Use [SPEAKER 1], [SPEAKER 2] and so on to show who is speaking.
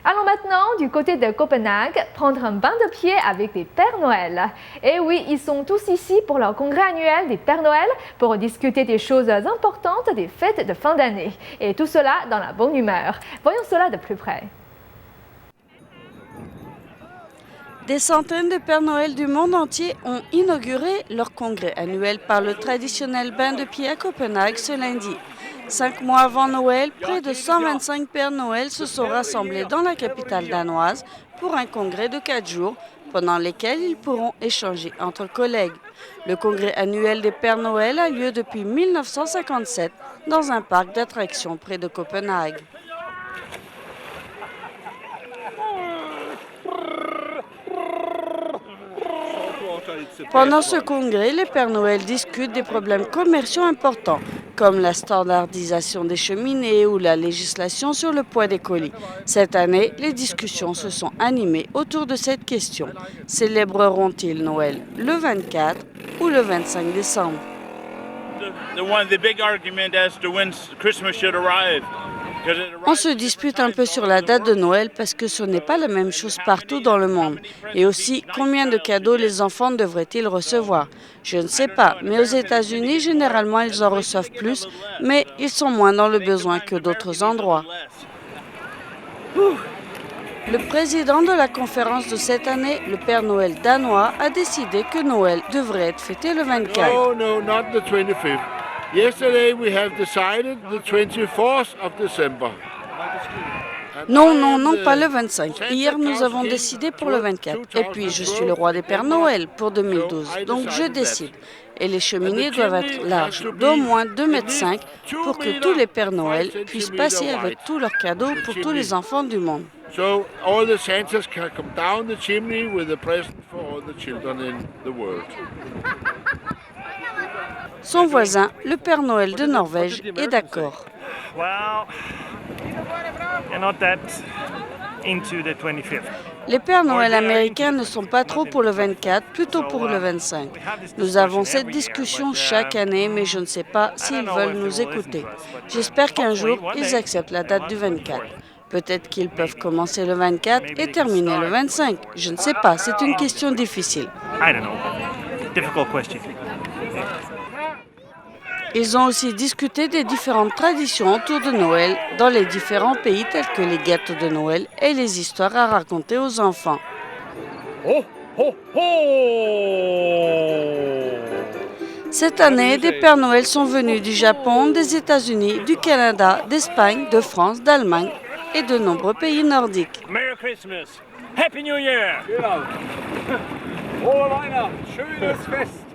[SPEAKER 1] Allons maintenant du côté de Copenhague prendre un bain de pied avec les Pères Noël. Et oui, ils sont tous ici pour leur congrès annuel des Pères Noël pour discuter des choses importantes des fêtes de fin d'année. Et tout cela dans la bonne humeur. Voyons cela de plus près.
[SPEAKER 2] Des centaines de Pères Noël du monde entier ont inauguré leur congrès annuel par le traditionnel bain de pied à Copenhague ce lundi. 5 mois avant Noël, près de 125 Pères Noël se sont rassemblés dans la capitale danoise pour un congrès de 4 jours, pendant lesquels ils pourront échanger entre collègues. Le congrès annuel des Pères Noël a lieu depuis 1957 dans un parc d'attractions près de Copenhague. Pendant ce congrès, les Pères Noël discutent des problèmes commerciaux importants, comme la standardisation des cheminées ou la législation sur le poids des colis. Cette année, les discussions se sont animées autour de cette question. Célébreront-ils Noël le 24 ou le 25 décembre? On se dispute un peu sur la date de Noël parce que ce n'est pas la même chose partout dans le monde. Et aussi, combien de cadeaux les enfants devraient-ils recevoir? Je ne sais pas, mais aux États-Unis, généralement, ils en reçoivent plus, mais ils sont moins dans le besoin que d'autres endroits. Le président de la conférence de cette année, le Père Noël danois, a décidé que Noël devrait être fêté le 24.
[SPEAKER 3] Oh no, not the 25th. Yesterday we have decided the 24th of December.
[SPEAKER 2] Non, pas le 25. Hier, nous avons décidé pour le 24. Et puis, je suis le roi des Pères Noël pour 2012, donc je décide. Et les cheminées doivent être larges, d'au moins 2,5 m, pour que tous les Pères Noël puissent passer avec tous leurs cadeaux pour tous les enfants du monde.
[SPEAKER 3] So all the Santas can come down the chimney with a present for all the children in the world.
[SPEAKER 2] Son voisin, le Père Noël de Norvège, est d'accord. Les Pères Noël américains ne sont pas trop pour le 24, plutôt pour le 25. Nous avons cette discussion chaque année, mais je ne sais pas s'ils veulent nous écouter. J'espère qu'un jour, ils acceptent la date du 24. Peut-être qu'ils peuvent commencer le 24 et terminer le 25. Je ne sais pas, c'est une question difficile. Ils ont aussi discuté des différentes traditions autour de Noël dans les différents pays tels que les gâteaux de Noël et les histoires à raconter aux enfants. Cette année, des Pères Noël sont venus du Japon, des États-Unis, du Canada, d'Espagne, de France, d'Allemagne et de nombreux pays nordiques.
[SPEAKER 4] Merry Christmas! Happy New Year!
[SPEAKER 5] Genau. Frohe Weihnachten, schönes Fest!